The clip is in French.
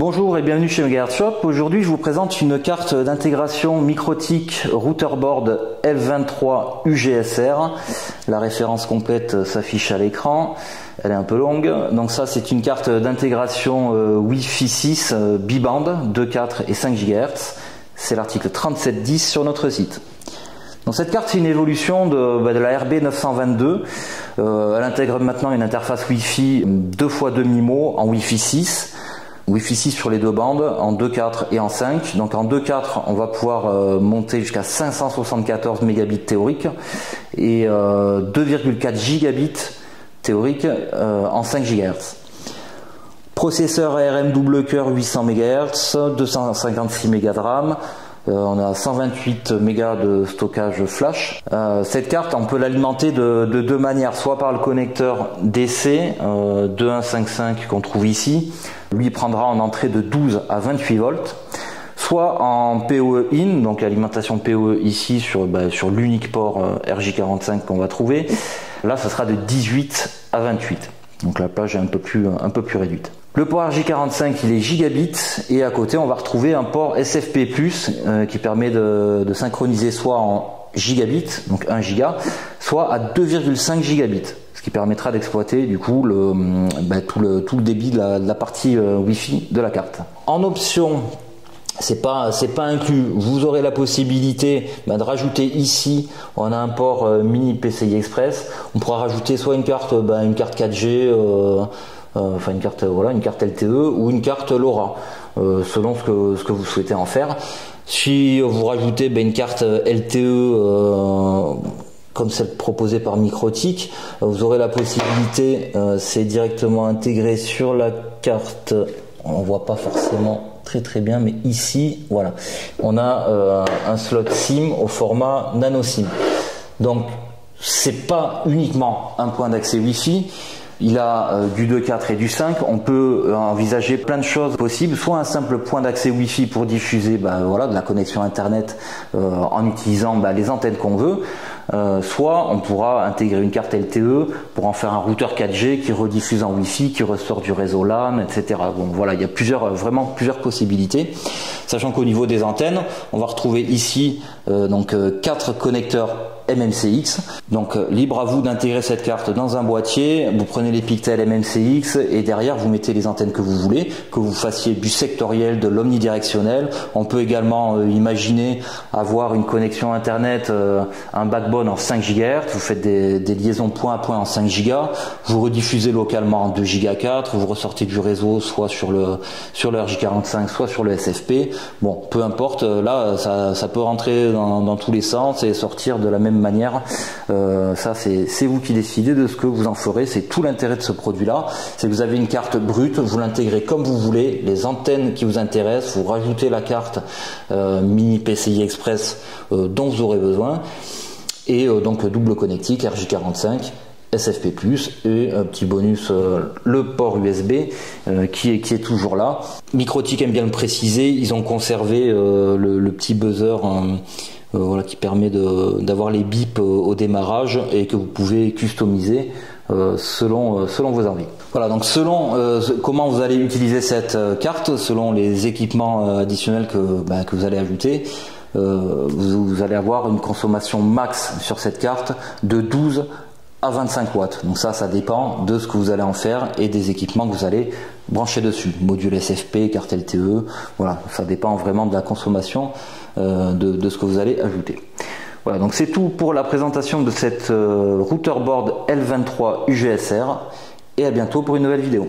Bonjour et bienvenue chez Megahertz Shop. Aujourd'hui je vous présente une carte d'intégration Microtik Routerboard L23 UGSR. La référence complète s'affiche à l'écran, elle est un peu longue. Donc ça c'est une carte d'intégration Wi-Fi 6 bi-band 2, 4 et 5 GHz. C'est l'article 3710 sur notre site. Donc cette carte c'est une évolution de la RB922. Elle intègre maintenant une interface Wi-Fi 2x2 MIMO en Wi-Fi 6. Wi-Fi 6 sur les deux bandes, en 2.4 et en 5. Donc en 2.4, on va pouvoir monter jusqu'à 574 mégabits théoriques et 2,4 gigabits théoriques en 5 GHz. Processeur ARM double cœur 800 MHz, 256 MB de RAM. On a 128 mégas de stockage flash. Cette carte, on peut l'alimenter de deux manières, soit par le connecteur DC 2155 qu'on trouve ici. Lui prendra en entrée de 12 à 28 volts, soit en PoE in, donc alimentation PoE ici sur l'unique port RJ45 qu'on va trouver. Là, ça sera de 18 à 28. Donc la plage est un peu plus réduite. Le port RJ45 il est gigabit et à côté on va retrouver un port SFP+, qui permet de synchroniser soit en gigabit, donc 1 giga, soit à 2,5 gigabits, ce qui permettra d'exploiter du coup tout le débit de la partie Wi-Fi de la carte. En option, c'est pas inclus, vous aurez la possibilité de rajouter ici, on a un port mini PCI Express, on pourra rajouter soit une carte 4G, une carte LTE ou une carte LoRa, selon ce que vous souhaitez en faire. Si vous rajoutez une carte LTE comme celle proposée par Microtik, vous aurez la possibilité, c'est directement intégré sur la carte, on voit pas forcément très bien, mais ici, voilà, on a un slot SIM au format nano SIM. Donc c'est pas uniquement un point d'accès Wi-Fi. Il a du 2.4 et du 5, on peut envisager plein de choses possibles, soit un simple point d'accès Wi-Fi pour diffuser de la connexion internet en utilisant les antennes qu'on veut, soit on pourra intégrer une carte LTE pour en faire un routeur 4G qui rediffuse en Wi-Fi, qui ressort du réseau LAN, etc. Bon voilà, il y a vraiment plusieurs possibilités, sachant qu'au niveau des antennes, on va retrouver ici 4 connecteurs MMCX. Donc libre à vous d'intégrer cette carte dans un boîtier, vous prenez les pictels MMCX et derrière vous mettez les antennes que vous voulez, que vous fassiez du sectoriel, de l'omnidirectionnel. On peut également imaginer avoir une connexion internet, un backbone en 5 GHz, vous faites des liaisons point à point en 5 Go, vous rediffusez localement en 2 Go 4, vous ressortez du réseau soit sur le RJ45 soit sur le SFP. Bon, peu importe, là ça peut rentrer dans tous les sens et sortir de la même manière. Ça c'est vous qui décidez de ce que vous en ferez. C'est tout l'intérêt de ce produit là, c'est que vous avez une carte brute, vous l'intégrez comme vous voulez, les antennes qui vous intéressent, vous rajoutez la carte mini PCI Express dont vous aurez besoin et donc double connectique RJ45 SFP+, et un petit bonus, le port USB qui est toujours là. Microtik aime bien le préciser, ils ont conservé le petit buzzer qui permet d'avoir les bips au démarrage et que vous pouvez customiser selon vos envies. Voilà, donc selon comment vous allez utiliser cette carte, selon les équipements additionnels que vous allez ajouter, vous allez avoir une consommation max sur cette carte de 12 à 25 watts. Donc ça dépend de ce que vous allez en faire et des équipements que vous allez brancher dessus. Module SFP, carte LTE, voilà, ça dépend vraiment de la consommation de ce que vous allez ajouter. Voilà, donc c'est tout pour la présentation de cette routerboard L23 UGSR et à bientôt pour une nouvelle vidéo.